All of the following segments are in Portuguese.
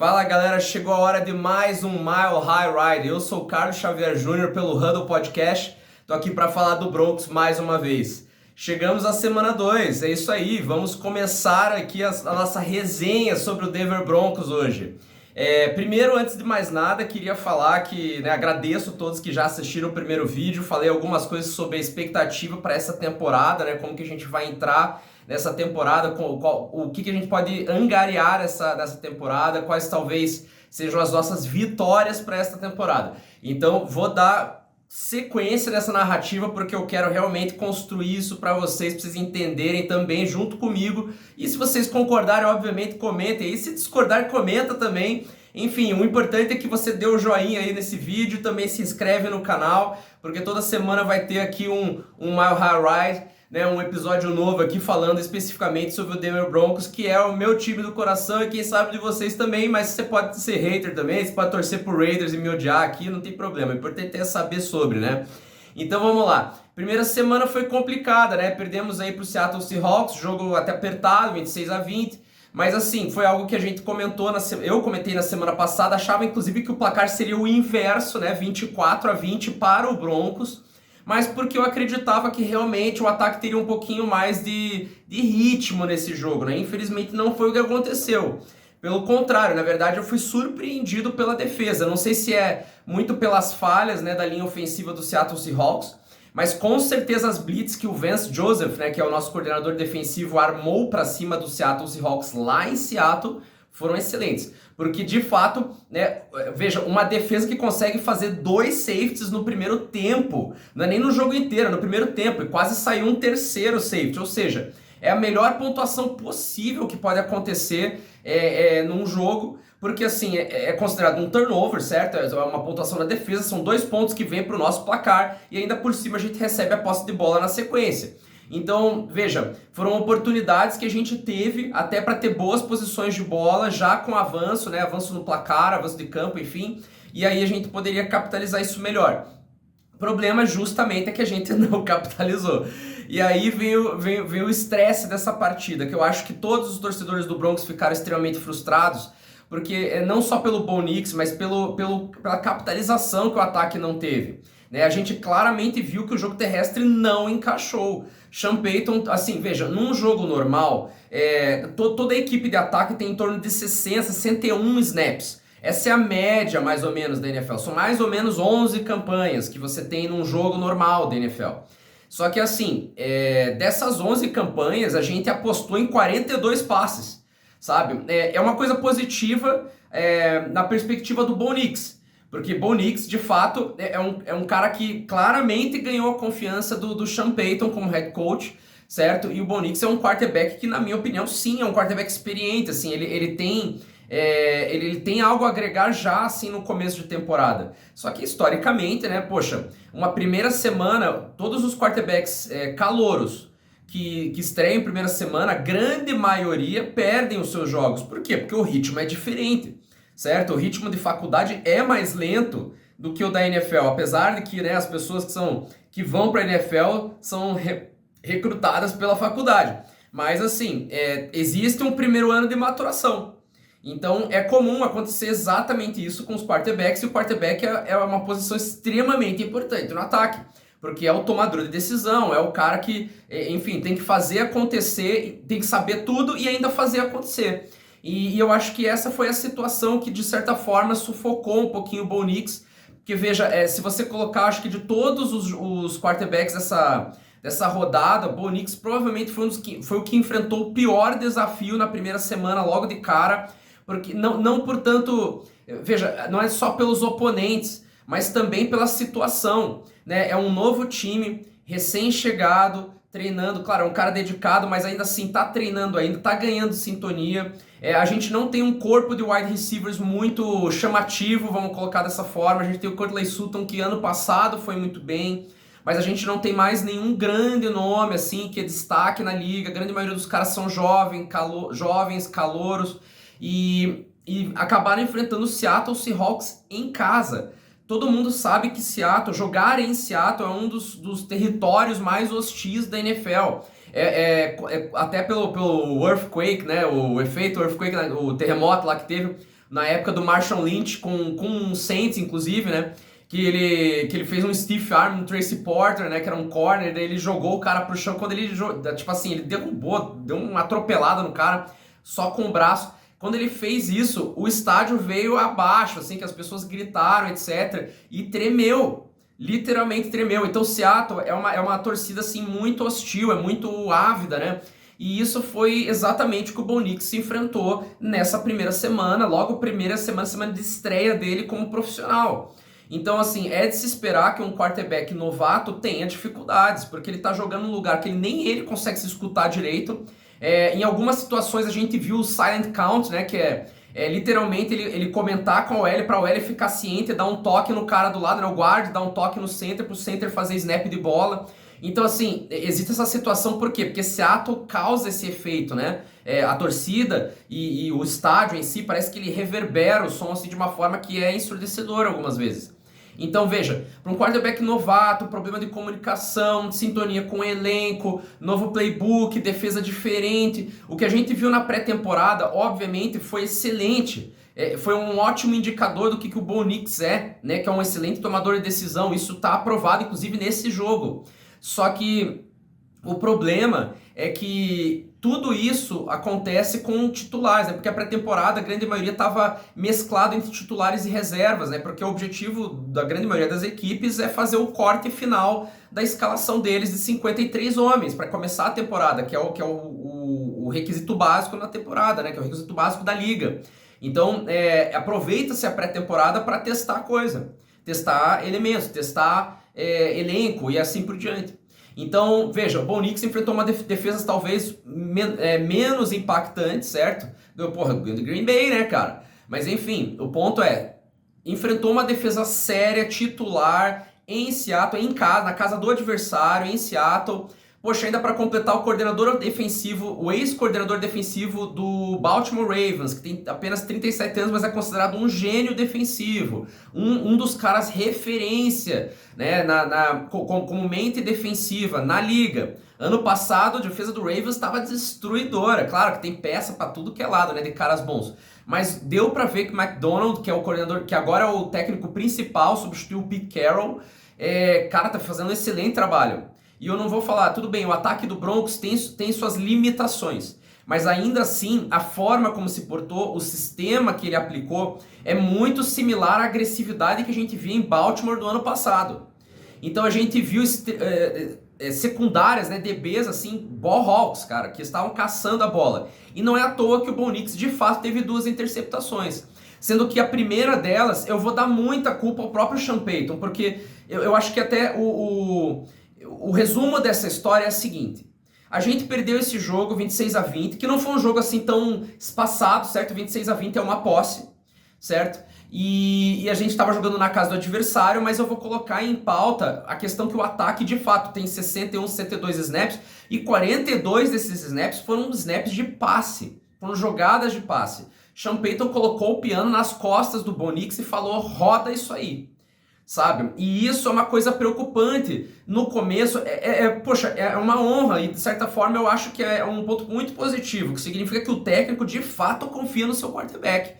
Fala galera, chegou a hora de mais um Mile High Ride. Eu sou o Carlos Xavier Júnior pelo Huddle Podcast. Tô aqui para falar do Broncos mais uma vez. Chegamos à semana 2, é isso aí. Vamos começar aqui a nossa resenha sobre o Denver Broncos hoje. Primeiro, antes de mais nada, queria falar que agradeço a todos que já assistiram o primeiro vídeo. Falei algumas coisas sobre a expectativa para essa temporada, como que a gente vai entrar nessa temporada, o que a gente pode angariar nessa temporada, quais talvez sejam as nossas vitórias para essa temporada. Então, vou dar sequência nessa narrativa porque eu quero realmente construir isso para vocês entenderem também junto comigo. E se vocês concordarem, obviamente, comentem. E se discordar, comenta também. Enfim, o importante é que você dê o joinha aí nesse vídeo, também se inscreve no canal, porque toda semana vai ter aqui um Mile High Ride, um episódio novo aqui falando especificamente sobre o Denver Broncos, que é o meu time do coração e quem sabe de vocês também, mas você pode ser hater também, você pode torcer por Raiders e me odiar aqui, não tem problema, o importante é saber sobre, Então vamos lá. Primeira semana foi complicada, Perdemos aí pro Seattle Seahawks, jogo até apertado, 26-20, mas assim, foi algo que a gente comentou, eu comentei na semana passada, achava inclusive que o placar seria o inverso, 24-20 para o Broncos, mas porque eu acreditava que realmente o ataque teria um pouquinho mais de ritmo nesse jogo, Infelizmente não foi o que aconteceu. Pelo contrário, na verdade eu fui surpreendido pela defesa. Não sei se é muito pelas falhas da linha ofensiva do Seattle Seahawks, mas com certeza as blitz que o Vance Joseph, que é o nosso coordenador defensivo, armou para cima do Seattle Seahawks lá em Seattle, foram excelentes. Porque, de fato, veja, uma defesa que consegue fazer 2 safeties no primeiro tempo, não é nem no jogo inteiro, é no primeiro tempo, e quase saiu um terceiro safety, ou seja, é a melhor pontuação possível que pode acontecer num jogo, porque assim, é considerado um turnover, certo? É uma pontuação na defesa, são 2 pontos que vêm para o nosso placar, e ainda por cima a gente recebe a posse de bola na sequência. Então, veja, foram oportunidades que a gente teve até para ter boas posições de bola, já com avanço, avanço no placar, avanço de campo, enfim, e aí a gente poderia capitalizar isso melhor. O problema justamente é que a gente não capitalizou. E aí veio o estresse dessa partida, que eu acho que todos os torcedores do Broncos ficaram extremamente frustrados, porque não só pelo Bo Nix, mas pela capitalização que o ataque não teve. A gente claramente viu que o jogo terrestre não encaixou. Sean Payton, assim, veja, num jogo normal, toda a equipe de ataque tem em torno de 60, 61 snaps. Essa é a média, mais ou menos, da NFL. São mais ou menos 11 campanhas que você tem num jogo normal da NFL. Só que, assim, dessas 11 campanhas, a gente apostou em 42 passes, sabe? É uma coisa positiva na perspectiva do Bo Nix. Porque Bo Nix, de fato, é um cara que claramente ganhou a confiança do Sean Payton como head coach, certo? E o Bo Nix é um quarterback que, na minha opinião, sim, é um quarterback experiente, assim, ele tem algo a agregar já, assim, no começo de temporada. Só que, historicamente, poxa, uma primeira semana, todos os quarterbacks calouros que estreiam em primeira semana, a grande maioria perdem os seus jogos. Por quê? Porque o ritmo é diferente. Certo? O ritmo de faculdade é mais lento do que o da NFL, apesar de que as pessoas que vão para a NFL são recrutadas pela faculdade. Mas assim, existe um primeiro ano de maturação. Então é comum acontecer exatamente isso com os quarterbacks, e o quarterback é uma posição extremamente importante no ataque, porque é o tomador de decisão, é o cara que, enfim, tem que fazer acontecer, tem que saber tudo e ainda fazer acontecer. E eu acho que essa foi a situação que, de certa forma, sufocou um pouquinho o Bo Nix. Porque, veja, se você colocar, acho que de todos os quarterbacks dessa rodada, o Bo Nix provavelmente foi o que enfrentou o pior desafio na primeira semana, logo de cara. Porque não portanto, veja, não é só pelos oponentes, mas também pela situação. É um novo time, recém-chegado, treinando, claro, é um cara dedicado, mas ainda assim tá treinando ainda, tá ganhando sintonia. A gente não tem um corpo de wide receivers muito chamativo, vamos colocar dessa forma. A gente tem o Courtland Sutton, que ano passado foi muito bem, mas a gente não tem mais nenhum grande nome assim que é destaque na liga. A grande maioria dos caras são jovens, calouros, e acabaram enfrentando o Seattle Seahawks em casa. Todo mundo sabe que jogar em Seattle é um dos territórios mais hostis da NFL. Até pelo earthquake, o efeito earthquake, o terremoto lá que teve. na época do Marshawn Lynch com um Saints, inclusive, né? Que ele fez um stiff arm no Tracy Porter, né? Que era um corner, daí ele jogou o cara pro chão. Quando ele, tipo assim, ele derrubou, deu uma atropelada no cara só com o braço. Quando ele fez isso, o estádio veio abaixo, assim, que as pessoas gritaram, etc. E tremeu, literalmente tremeu. Então Seattle é uma torcida, assim, muito hostil, é muito ávida, né? E isso foi exatamente o que o Bo Nix se enfrentou nessa primeira semana, logo primeira semana de estreia dele como profissional. Então, assim, é de se esperar que um quarterback novato tenha dificuldades, porque ele tá jogando num lugar que nem ele consegue se escutar direito. Em algumas situações a gente viu o silent count, né, que é literalmente ele comentar com a OL para a OL ficar ciente, dar um toque no cara do lado, né, o guard, dar um toque no center para o center fazer snap de bola. Então, assim, existe essa situação, por quê? Porque Seattle causa esse efeito, né? A torcida e o estádio em si, parece que ele reverbera o som assim, de uma forma que é ensurdecedora algumas vezes. Então, veja, para um quarterback novato, problema de comunicação, de sintonia com o elenco, novo playbook, defesa diferente. O que a gente viu na pré-temporada, obviamente, foi excelente. Foi um ótimo indicador do que o Bo Nix é, né? Que é um excelente tomador de decisão. Isso está aprovado, inclusive, nesse jogo. Só que o problema é que tudo isso acontece com titulares, né? Porque a pré-temporada, a grande maioria estava mesclado entre titulares e reservas, né? Porque o objetivo da grande maioria das equipes é fazer o corte final da escalação deles de 53 homens para começar a temporada, que é o requisito básico na temporada, né? Que é o requisito básico da liga. Então, aproveita-se a pré-temporada para testar coisa, testar elementos, testar elenco e assim por diante. Então, veja, o Bo Nix enfrentou uma defesa talvez menos impactante, certo? Porra, do Green Bay, né, cara? Mas enfim, o ponto enfrentou uma defesa séria, titular, em Seattle, em casa, na casa do adversário, em Seattle. Poxa, ainda para completar o coordenador defensivo, o ex-coordenador defensivo do Baltimore Ravens, que tem apenas 37 anos, mas é considerado um gênio defensivo, um dos caras referência, né, como mente defensiva na liga. Ano passado a defesa do Ravens estava destruidora, claro que tem peça para tudo que é lado, né, de caras bons. Mas deu para ver que o McDonald, que é o coordenador, que agora é o técnico principal, substituiu o Pete Carroll, cara, tá fazendo um excelente trabalho. E eu não vou falar, tudo bem, o ataque do Broncos tem suas limitações, mas ainda assim, a forma como se portou, o sistema que ele aplicou, é muito similar à agressividade que a gente via em Baltimore do ano passado. Então a gente viu secundárias, né, DBs, assim, ball hawks, cara, que estavam caçando a bola. E não é à toa que o Bo Nix, de fato, teve 2 interceptações. Sendo que a primeira delas, eu vou dar muita culpa ao próprio Sean Payton, porque eu acho que até o resumo dessa história é o seguinte: a gente perdeu esse jogo 26-20, que não foi um jogo assim tão espaçado, certo? 26-20 é uma posse, certo? E a gente estava jogando na casa do adversário, mas eu vou colocar em pauta a questão que o ataque de fato tem 61, 62 snaps, e 42 desses snaps foram snaps de passe, foram jogadas de passe. Sean Payton colocou o piano nas costas do Bo Nix e falou: roda isso aí. Sabe? E isso é uma coisa preocupante. No começo, poxa, é uma honra e de certa forma eu acho que é um ponto muito positivo, que significa que o técnico de fato confia no seu quarterback.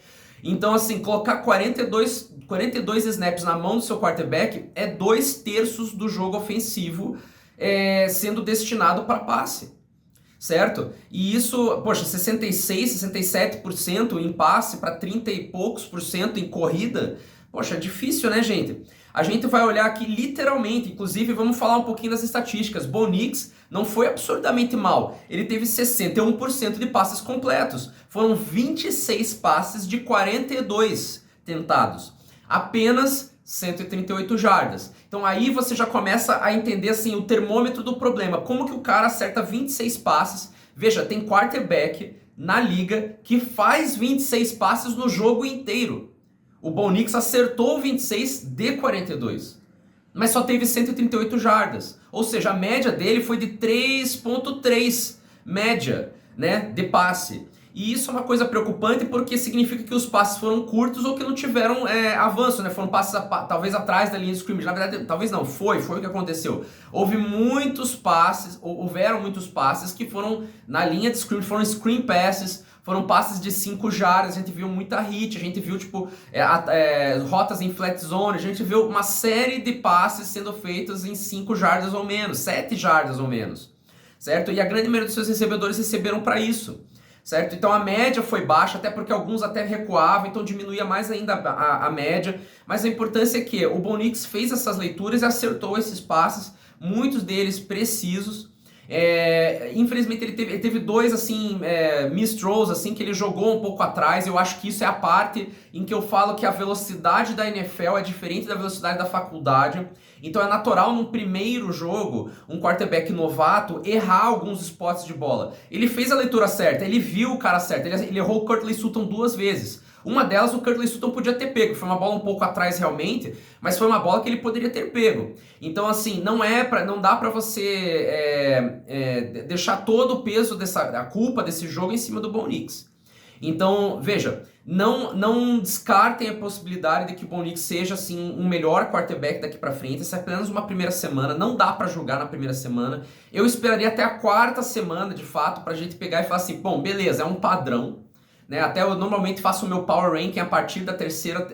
Então, assim, colocar 42 snaps na mão do seu quarterback é 2/3 do jogo ofensivo sendo destinado para passe, certo? E isso, poxa, 66, 67% em passe para 30 e poucos por cento em corrida. Poxa, é difícil, né, gente? A gente vai olhar aqui literalmente, inclusive vamos falar um pouquinho das estatísticas. Bo Nix não foi absurdamente mal. Ele teve 61% de passes completos. Foram 26 passes de 42 tentados. Apenas 138 jardas. Então aí você já começa a entender assim o termômetro do problema. Como que o cara acerta 26 passes? Veja, tem quarterback na liga que faz 26 passes no jogo inteiro. O Bo Nix acertou 26 de 42, mas só teve 138 jardas. Ou seja, a média dele foi de 3.3 média, né, de passe. E isso é uma coisa preocupante porque significa que os passes foram curtos ou que não tiveram avanço, né? Foram passes talvez atrás da linha de scrimmage. Na verdade, talvez não, foi o que aconteceu. Houveram muitos passes que foram na linha de scrimmage, foram screen passes, foram passes de 5 jardas, a gente viu muita hit, a gente viu tipo rotas em flat zone, a gente viu uma série de passes sendo feitos em 5 jardas ou menos, 7 jardas ou menos, certo? E a grande maioria dos seus recebedores receberam para isso. Certo? Então a média foi baixa, até porque alguns até recuavam, então diminuía mais ainda a média, mas a importância é que o Bo Nix fez essas leituras e acertou esses passes, muitos deles precisos. Infelizmente ele teve dois assim, miss throws assim, que ele jogou um pouco atrás. Eu acho que isso é a parte em que eu falo que a velocidade da NFL é diferente da velocidade da faculdade. Então é natural num primeiro jogo um quarterback novato errar alguns spots de bola. Ele fez a leitura certa, ele viu o cara certo, ele errou o Courtland Sutton 2 vezes. Uma delas o Courtland Sutton podia ter pego, foi uma bola um pouco atrás realmente, mas foi uma bola que ele poderia ter pego. Então assim, não dá pra você deixar todo o peso a culpa desse jogo em cima do Bo Nix. Então, veja, não descartem a possibilidade de que o Bo Nix seja assim um melhor quarterback daqui pra frente. Essa é apenas uma primeira semana, não dá pra julgar na primeira semana. Eu esperaria até a 4ª semana, de fato, pra gente pegar e falar assim, bom, beleza, é um padrão. Né? Até eu normalmente faço o meu power ranking a partir da terceira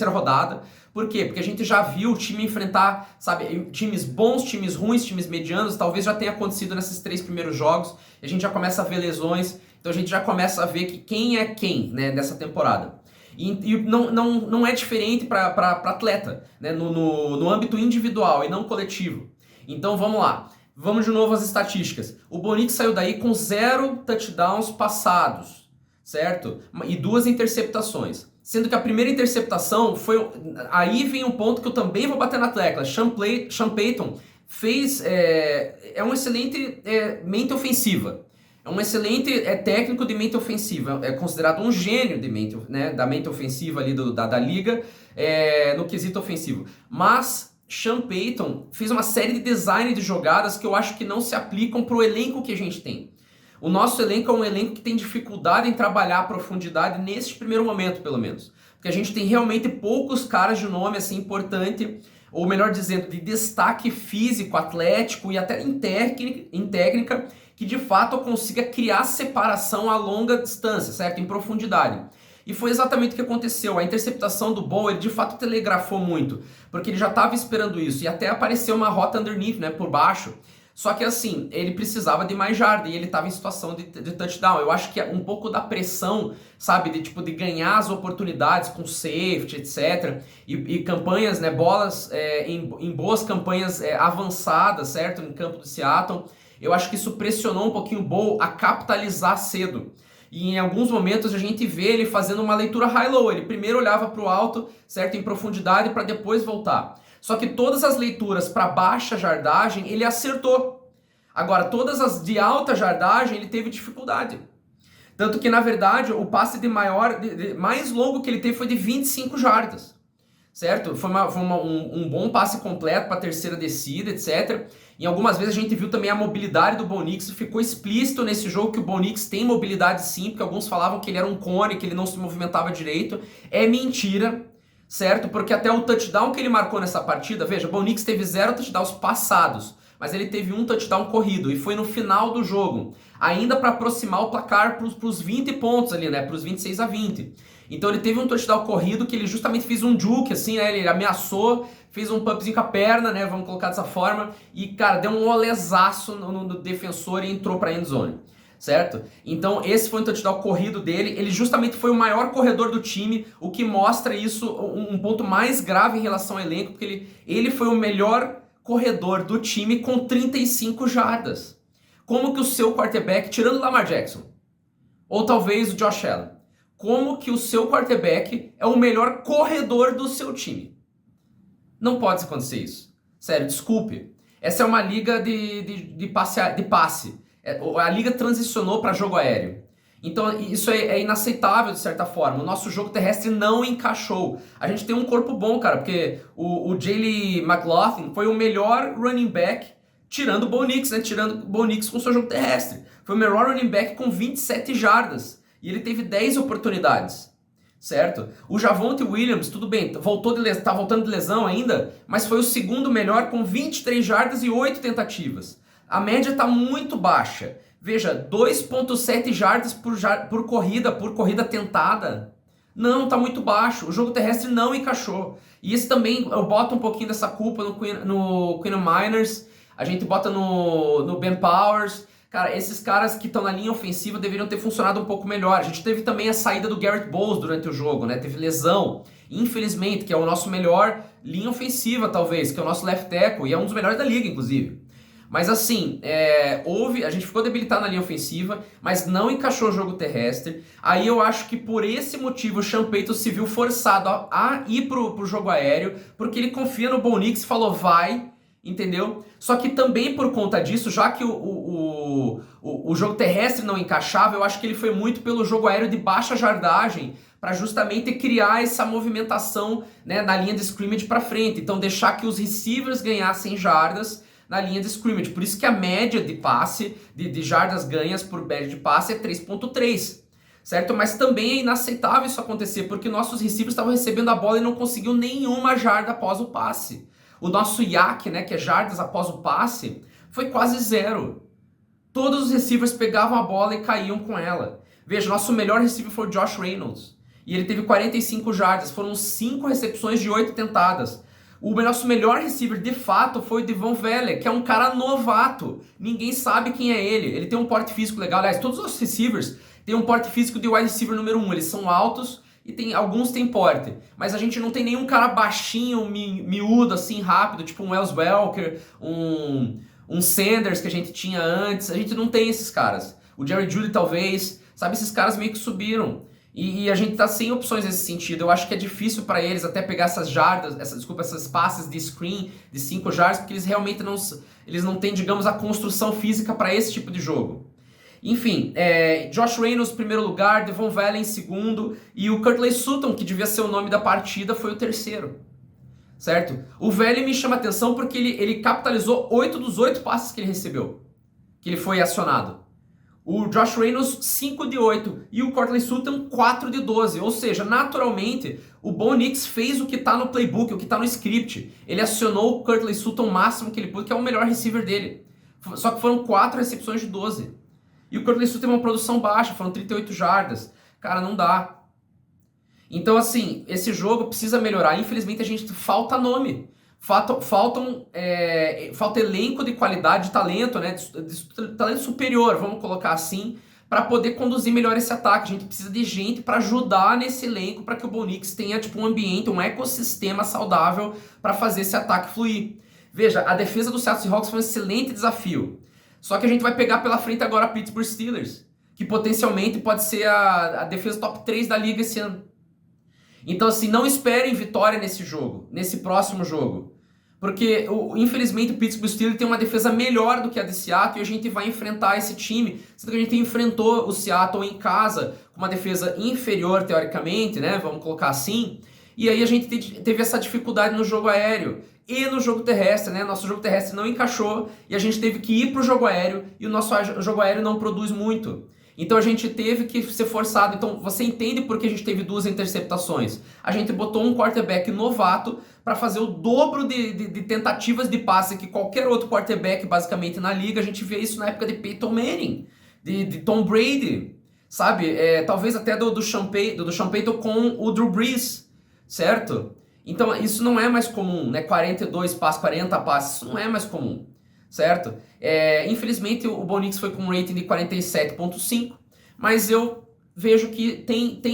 rodada. Por quê? Porque a gente já viu o time enfrentar, sabe, times bons, times ruins, times medianos. Talvez já tenha acontecido nesses 3 primeiros jogos. A gente já começa a ver lesões. Então a gente já começa a ver que quem é quem, né, nessa temporada. E não é diferente para atleta, né, no âmbito individual e não coletivo. Então vamos lá. Vamos de novo às estatísticas. O Bo Nix saiu daí com 0 touchdowns passados, certo? E 2 interceptações. Sendo que a primeira interceptação foi... Aí vem um ponto que eu também vou bater na tecla. Sean Payton fez... É um excelente mente ofensiva. É um excelente técnico de mente ofensiva. É considerado um gênio de mente, né, da mente ofensiva ali da liga, no quesito ofensivo. Mas... Sean Payton fez uma série de design de jogadas que eu acho que não se aplicam para o elenco que a gente tem. O nosso elenco é um elenco que tem dificuldade em trabalhar a profundidade neste primeiro momento, pelo menos. Porque a gente tem realmente poucos caras de nome assim importante, ou melhor dizendo, de destaque físico, atlético e até em técnica, que de fato consiga criar separação a longa distância, certo? Em profundidade. E foi exatamente o que aconteceu. A interceptação do Bo, ele de fato telegrafou muito, porque ele já estava esperando isso, e até apareceu uma rota underneath, né, por baixo. Só que assim, ele precisava de mais jarda, e ele estava em situação de touchdown. Eu acho que um pouco da pressão, sabe, de ganhar as oportunidades com safety, etc. E campanhas, né, bolas em boas campanhas avançadas, certo, em campo do Seattle. Eu acho que isso pressionou um pouquinho o Bo a capitalizar cedo. E em alguns momentos a gente vê ele fazendo uma leitura high-low. Ele primeiro olhava para o alto, certo, em profundidade, para depois voltar. Só que todas as leituras para baixa jardagem ele acertou. Agora, todas as de alta jardagem ele teve dificuldade. Tanto que, na verdade, o passe mais longo que ele teve foi de 25 jardas. Certo? Foi um bom passe completo para a terceira descida, etc. E algumas vezes a gente viu também a mobilidade do Bo Nix. Ficou explícito nesse jogo que o Bo Nix tem mobilidade sim, porque alguns falavam que ele era um cone, que ele não se movimentava direito. É mentira, certo? Porque até o touchdown que ele marcou nessa partida, veja, o Bo Nix teve 0 touchdowns passados, mas ele teve 1 touchdown corrido, e foi no final do jogo, ainda para aproximar o placar para os 20 pontos ali, né? Para os 26-20. Então ele teve um touchdown corrido que ele justamente fez um juke, assim, né? Ele ameaçou, fez um pumpzinho com a perna, né? Vamos colocar dessa forma. E, cara, deu um olezaço no defensor e entrou pra endzone, certo? Então esse foi um touchdown corrido dele. Ele justamente foi o maior corredor do time, o que mostra isso, um ponto mais grave em relação ao elenco, porque ele foi o melhor corredor do time com 35 jardas. Como que o seu quarterback, tirando o Lamar Jackson, ou talvez o Josh Allen, como que o seu quarterback é o melhor corredor do seu time? Não pode acontecer isso. Sério, desculpe. Essa é uma liga de passe. A liga transicionou para jogo aéreo. Então isso é inaceitável de certa forma. O nosso jogo terrestre não encaixou. A gente tem um corpo bom, cara, porque o Jaleel McLaughlin foi o melhor running back, tirando o Bo Nix, né? Tirando o Bo Nix com o seu jogo terrestre. Foi o melhor running back com 27 jardas. E ele teve 10 oportunidades, certo? O Javonte Williams, tudo bem, tá voltando de lesão ainda, mas foi o segundo melhor com 23 jardas e 8 tentativas. A média está muito baixa. Veja, 2,7 jardas por corrida tentada. Não, tá muito baixo. O jogo terrestre não encaixou. E isso também, eu boto um pouquinho dessa culpa no Quinn Miners, a gente bota no Ben Powers. Cara, esses caras que estão na linha ofensiva deveriam ter funcionado um pouco melhor. A gente teve também a saída do Garrett Bowles durante o jogo, né? Teve lesão, infelizmente, que é o nosso melhor linha ofensiva, talvez, que é o nosso left tackle, e é um dos melhores da liga, inclusive. Mas assim, a gente ficou debilitado na linha ofensiva, mas não encaixou o jogo terrestre. Aí eu acho que por esse motivo o Sean Payton se viu forçado a ir pro jogo aéreo, porque ele confia no Bo Nix e falou, vai, entendeu? Só que também por conta disso, já que o jogo terrestre não encaixava, eu acho que ele foi muito pelo jogo aéreo de baixa jardagem, para justamente criar essa movimentação, né, na linha de scrimmage para frente. Então deixar que os receivers ganhassem jardas na linha de scrimmage. Por isso que a média de passe, de jardas ganhas por média de passe é 3,3. Certo? Mas também é inaceitável isso acontecer, porque nossos receivers estavam recebendo a bola e não conseguiu nenhuma jarda após o passe. O nosso YAC, né, que é jardas após o passe, foi quase zero. Todos os receivers pegavam a bola e caíam com ela. Veja, nosso melhor receiver foi o Josh Reynolds. E ele teve 45 jardas, foram 5 recepções de 8 tentadas. O nosso melhor receiver, de fato, foi o Devon Vele, que é um cara novato. Ninguém sabe quem é ele. Ele tem um porte físico legal. Aliás, todos os receivers têm um porte físico de wide receiver número 1. Eles são altos e alguns têm porte. Mas a gente não tem nenhum cara baixinho, miúdo, assim, rápido, tipo um Wes Welker, um Sanders que a gente tinha antes. A gente não tem esses caras. O Jerry Jeudy talvez, sabe, esses caras meio que subiram. E a gente tá sem opções nesse sentido. Eu acho que é difícil para eles até pegar essas jardas, essas passes de screen de 5 jardas, porque eles realmente não têm, digamos, a construção física para esse tipo de jogo. Enfim, Josh Reynolds em primeiro lugar, Devon Vele em segundo, e o Courtland Sutton, que devia ser o nome da partida, foi o terceiro. Certo? O Vele me chama atenção porque ele capitalizou 8 dos 8 passes que ele recebeu, que ele foi acionado. O Josh Reynolds 5 de 8 e o Courtland Sutton 4 de 12. Ou seja, naturalmente, o Bo Nix fez o que está no playbook, o que está no script. Ele acionou o Courtland Sutton o máximo que ele pôde, que é o melhor receiver dele. Só que foram 4 recepções de 12. E o Courtland Sutton teve uma produção baixa, foram 38 jardas. Cara, não dá. Então, assim, esse jogo precisa melhorar. Infelizmente, a gente falta nome. Falta elenco de qualidade, de talento, né? De talento superior, vamos colocar assim, para poder conduzir melhor esse ataque. A gente precisa de gente para ajudar nesse elenco, para que o Bo Nix tenha tipo um ambiente, um ecossistema saudável para fazer esse ataque fluir. Veja, a defesa do Seattle Seahawks foi um excelente desafio. Só que a gente vai pegar pela frente agora a Pittsburgh Steelers, que potencialmente pode ser a defesa top 3 da liga esse ano. Então, assim, não esperem vitória nesse jogo, nesse próximo jogo. Porque, infelizmente, o Pittsburgh Steelers tem uma defesa melhor do que a de Seattle e a gente vai enfrentar esse time. Sendo que a gente enfrentou o Seattle em casa com uma defesa inferior, teoricamente, né? Vamos colocar assim. E aí a gente teve essa dificuldade no jogo aéreo e no jogo terrestre, né? Nosso jogo terrestre não encaixou e a gente teve que ir para o jogo aéreo e o nosso jogo aéreo não produz muito. Então a gente teve que ser forçado. Então você entende por que a gente teve 2 interceptações. A gente botou um quarterback novato para fazer o dobro de tentativas de passe que qualquer outro quarterback basicamente na liga. A gente vê isso na época de Peyton Manning, de Tom Brady, sabe? Talvez até do Sean Payton com o Drew Brees, certo? Então isso não é mais comum, né? 42 passes, 40 passes, isso não é mais comum. Certo? Infelizmente o Bo Nix foi com um rating de 47,5, mas eu vejo que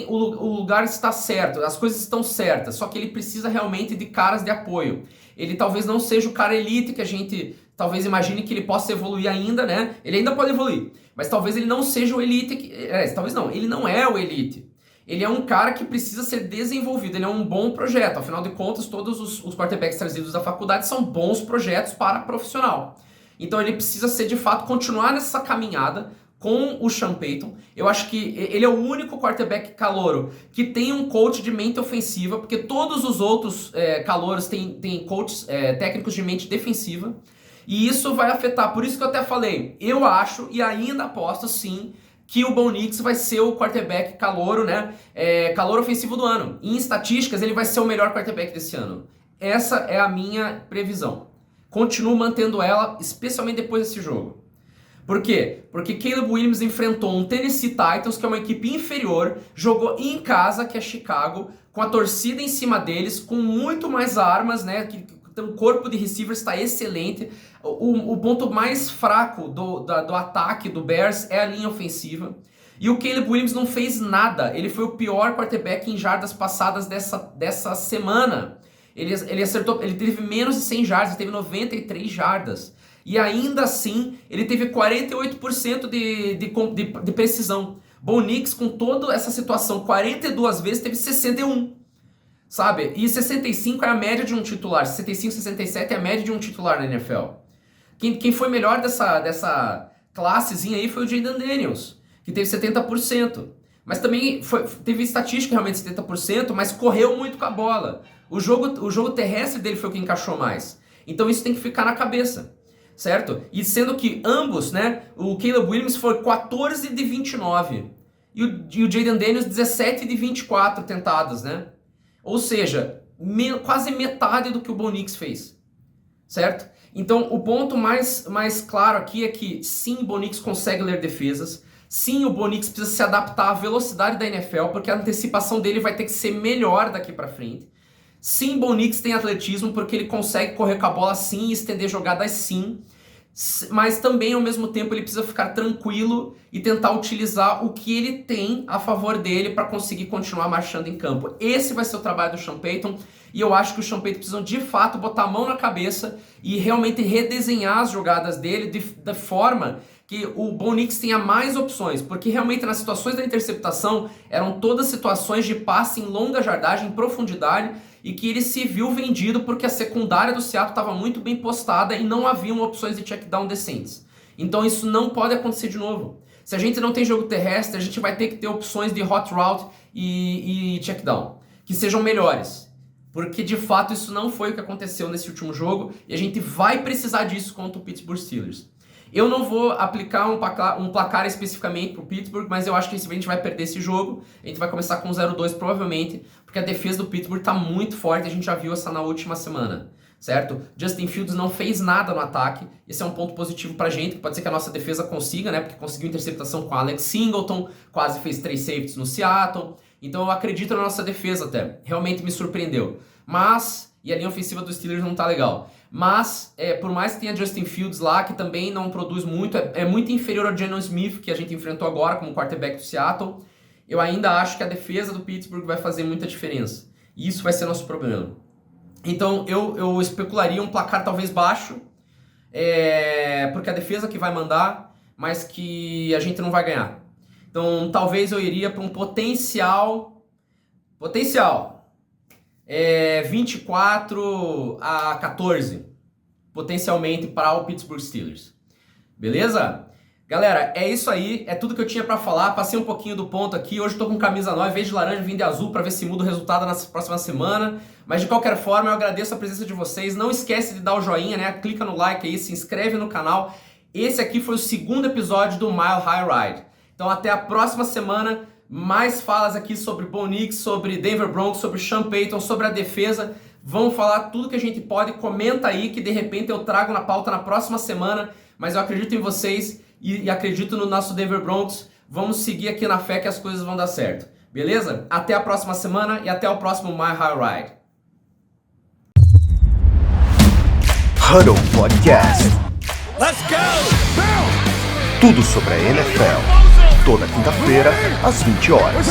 o lugar está certo, as coisas estão certas, só que ele precisa realmente de caras de apoio. Ele talvez não seja o cara elite que a gente talvez imagine que ele possa evoluir ainda, né? Ele ainda pode evoluir, mas talvez ele não seja o elite, talvez não, ele não é o elite. Ele é um cara que precisa ser desenvolvido, ele é um bom projeto, afinal de contas todos os quarterbacks trazidos da faculdade são bons projetos para profissional. Então ele precisa ser de fato, continuar nessa caminhada com o Sean Payton. Eu acho que ele é o único quarterback calouro que tem um coach de mente ofensiva, porque todos os outros calouros têm coaches técnicos de mente defensiva, e isso vai afetar, por isso que eu até falei, eu acho e ainda aposto sim, que o Bo Nix vai ser o quarterback calouro, né? Calouro ofensivo do ano. Em estatísticas, ele vai ser o melhor quarterback desse ano. Essa é a minha previsão. Continuo mantendo ela, especialmente depois desse jogo. Por quê? Porque Caleb Williams enfrentou um Tennessee Titans, que é uma equipe inferior, jogou em casa, que é Chicago, com a torcida em cima deles, com muito mais armas, né? O corpo de receivers está excelente. O ponto mais fraco do ataque do Bears é a linha ofensiva. E o Caleb Williams não fez nada. Ele foi o pior quarterback em jardas passadas dessa semana. Ele teve menos de 100 jardas, ele teve 93 jardas. E ainda assim, ele teve 48% de precisão. Bo Nix, com toda essa situação, 42 vezes, teve 61. Sabe? E 65 é a média de um titular. 65, 67 é a média de um titular na NFL. Quem foi melhor dessa classezinha aí foi o Jayden Daniels, que teve 70%. Mas também teve estatística realmente 70%, mas correu muito com a bola. O jogo terrestre dele foi o que encaixou mais. Então isso tem que ficar na cabeça, certo? E sendo que ambos, né? O Caleb Williams foi 14 de 29 e o Jayden Daniels 17 de 24 tentadas, né? Ou seja, quase metade do que o Bo Nix fez, certo? Então o ponto mais claro aqui é que sim, o Bo Nix consegue ler defesas. Sim, o Bo Nix precisa se adaptar à velocidade da NFL, porque a antecipação dele vai ter que ser melhor daqui pra frente. Sim, Bo Nix tem atletismo, porque ele consegue correr com a bola sim, estender jogadas sim. Mas também, ao mesmo tempo, ele precisa ficar tranquilo e tentar utilizar o que ele tem a favor dele para conseguir continuar marchando em campo. Esse vai ser o trabalho do Sean Payton, e eu acho que o Sean Payton precisa de fato botar a mão na cabeça e realmente redesenhar as jogadas dele da forma que o Bo Nix tenha mais opções, porque realmente nas situações da interceptação eram todas situações de passe em longa jardagem, em profundidade, e que ele se viu vendido porque a secundária do Seattle estava muito bem postada e não haviam opções de check down decentes. Então isso não pode acontecer de novo. Se a gente não tem jogo terrestre, a gente vai ter que ter opções de hot route e check down, que sejam melhores. Porque de fato isso não foi o que aconteceu nesse último jogo e a gente vai precisar disso contra o Pittsburgh Steelers. Eu não vou aplicar um placar especificamente para o Pittsburgh, mas eu acho que a gente vai perder esse jogo. A gente vai começar com 0-2 provavelmente, porque a defesa do Pittsburgh está muito forte, a gente já viu essa na última semana, certo? Justin Fields não fez nada no ataque, esse é um ponto positivo pra gente, pode ser que a nossa defesa consiga, né? Porque conseguiu interceptação com Alex Singleton, quase fez 3 safeties no Seattle, então eu acredito na nossa defesa até, realmente me surpreendeu. E a linha ofensiva dos Steelers não tá legal. Mas, por mais que tenha Justin Fields lá, que também não produz muito, é muito inferior ao Geno Smith, que a gente enfrentou agora como quarterback do Seattle, eu ainda acho que a defesa do Pittsburgh vai fazer muita diferença. E isso vai ser nosso problema. Então, eu especularia um placar talvez baixo, porque a defesa que vai mandar, mas que a gente não vai ganhar. Então, talvez eu iria para um potencial 24-14, potencialmente para o Pittsburgh Steelers. Beleza? Galera, é isso aí, é tudo que eu tinha para falar. Passei um pouquinho do ponto aqui. Hoje eu tô com camisa nova, em vez de laranja, vim de azul para ver se muda o resultado na próxima semana. Mas de qualquer forma, eu agradeço a presença de vocês. Não esquece de dar o joinha, né? Clica no like aí, se inscreve no canal. Esse aqui foi o segundo episódio do Mile High Ride. Então até a próxima semana. Mais falas aqui sobre Bo Nix, sobre Denver Broncos, sobre Sean Payton, sobre a defesa. Vamos falar tudo que a gente pode. Comenta aí que de repente eu trago na pauta na próxima semana. Mas eu acredito em vocês e acredito no nosso Denver Broncos. Vamos seguir aqui na fé que as coisas vão dar certo. Beleza? Até a próxima semana e até o próximo My High Ride. Huddle Podcast. Let's go! Tudo sobre a NFL. Toda quinta-feira, às 20 horas.